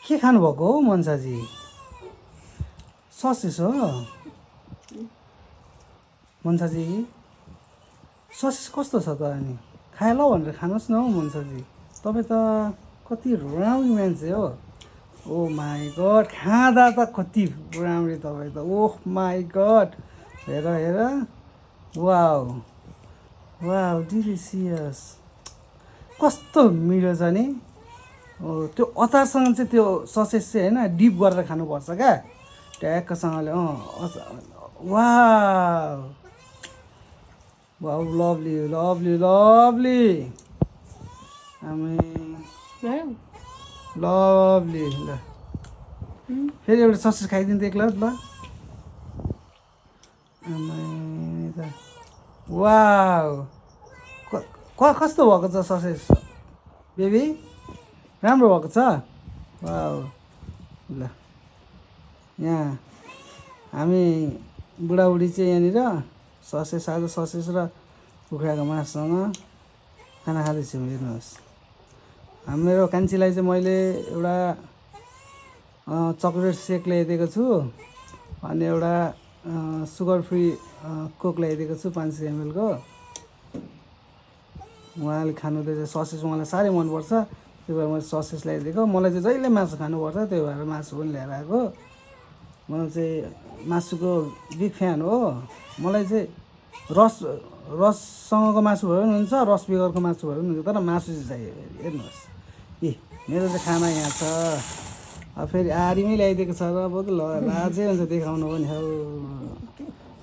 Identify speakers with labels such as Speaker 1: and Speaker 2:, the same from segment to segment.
Speaker 1: के खानुभएको हो मनसाजी? ससेस हो मनसाजी? ससेस कस्तो छ त? अनि खाए ल भनेर खानुहोस् न हौ मनसाजी। तपाईँ त कति राम्री मान्छे हो। ओ माई गड, खाँदा त कति राम्री तपाईँ त। ओह माई गड, हेर हेर, वाउ वाउ, डिलिसियस। कस्तो मिठो छ नि। त्यो अचारसँग चाहिँ त्यो ससेज चाहिँ होइन डिप गरेर खानुपर्छ क्या, ट्याक्कसँगले। Wow wow, lovely lovely lovely, हामी लभली। ल फेरि एउटा ससेज खाइदिनु त एक्लै ल। आमै त वाउ, कस्तो भएको छ ससेज बेबी? राम्रो भएको छ? वाउ। ल यहाँ हामी बुढाबुढी चाहिँ यहाँनिर ससेज, आज ससेज र कुखुराको मासुसँग खाना खाँदैछौँ। हेर्नुहोस्, मेरो कान्छीलाई चाहिँ मैले एउटा चक्लेट सेक ल्याइदिएको छु अनि एउटा सुगर फ्री कोक ल्याइदिएको छु 500 ml को। उहाँले खानुहुँदैछ ससेज, उहाँलाई साह्रै मनपर्छ, त्यही भएर मैले ससेज ल्याइदिएको। मलाई चाहिँ जहिले मासु खानुपर्छ, त्यही भएर मासु पनि ल्याएर आएको। मलाई चाहिँ मासुको बिग फ्यान हो। मलाई चाहिँ रससँगको मासु भए पनि हुन्छ, रस बेगरको मासु भए पनि हुन्छ, तर मासु चाहिँ चाहियो। हेर्नुहोस्, मेरो चाहिँ खाना यहाँ छ। अब फेरि आरीमै ल्याइदिएको छ र अब त लाजै हुन्छ देखाउनु पनि। हौ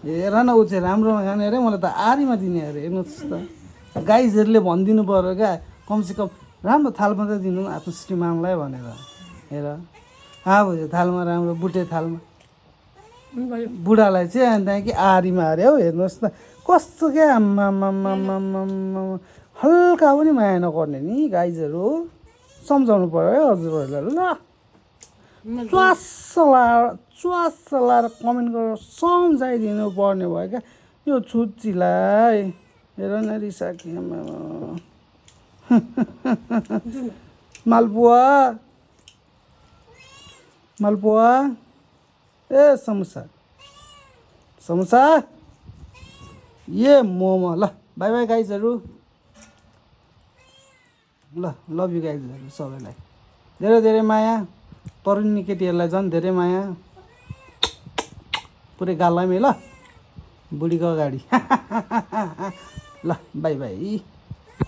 Speaker 1: हेर न, ऊ चाहिँ राम्रोमा खाने अरे, मलाई त आरीमा दिने अरे। हेर्नुहोस् त, गाइजहरूले भनिदिनु पऱ्यो क्या, कमसेकम राम्रो थालमा त दिनु आफ्नो श्रीमानलाई भनेर। हेर अब थालमा राम्रो बुटे थालमा, बुढालाई चाहिँ अन्त कि आरीमा अरे। हौ हेर्नुहोस् त कस्तो क्या, आम्मामामामामा, हल्का पनि माया नगर्ने नि गाइजहरू। सम्झाउनु पऱ्यो है हजुरहरूलाई। ल च्वास लाएर कमेन्ट गरेर सम्झाइदिनु पर्ने भयो क्या यो छुच्चीलाई। हेर न रिसाकी, मालपुवा मालपुवा, ए समोसा समोसा, ए मोमो। ल बाई बाई गाइजहरू। ल लभ यु गाइजहरू, सबैलाई धेरै धेरै माया। तरुणी केटीहरूलाई झन् धेरै माया, पुरै गालमै। ल बुढीको अगाडि। ल बाई बाई।